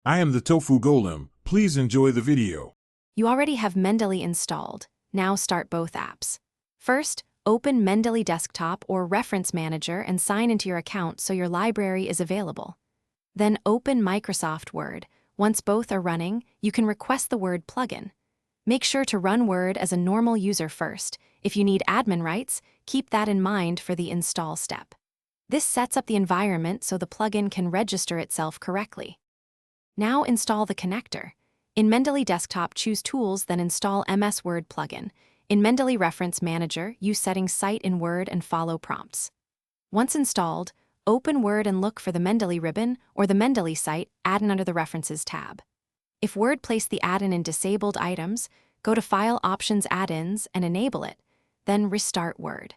I am the Tofu Golem. Please enjoy the video. You already have Mendeley installed. Now start both apps. First, open Mendeley Desktop or Reference Manager and sign into your account so your library is available. Then open Microsoft Word. Once both are running, you can request the Word plugin. Make sure to run Word as a normal user first. If you need admin rights, keep that in mind for the install step. This sets up the environment so the plugin can register itself correctly. Now install the connector. In Mendeley Desktop, choose Tools, then install MS Word plugin. In Mendeley Reference Manager, use Settings Cite in Word and follow prompts. Once installed, open Word and look for the Mendeley ribbon or the Mendeley site add-in under the References tab. If Word placed the add-in in Disabled Items, go to File Options Add-ins and enable it, then restart Word.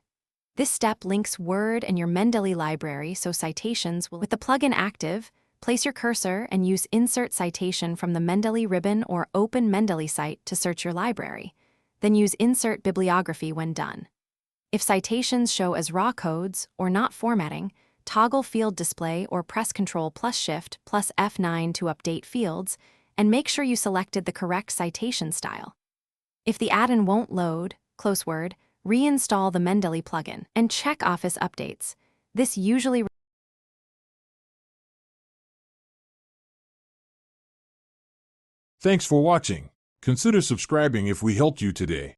This step links Word and your Mendeley library so Citations will. With the plugin active, place your cursor and use Insert Citation from the Mendeley ribbon or Open Mendeley site to search your library. Then use Insert Bibliography when done. If citations show as raw codes or not formatting, toggle Field Display or press Ctrl+Shift+F9 to update fields, and make sure you selected the correct citation style. If the add-in won't load, close Word, reinstall the Mendeley plugin, and check Office updates. This usually Thanks for watching. Consider subscribing if we helped you today.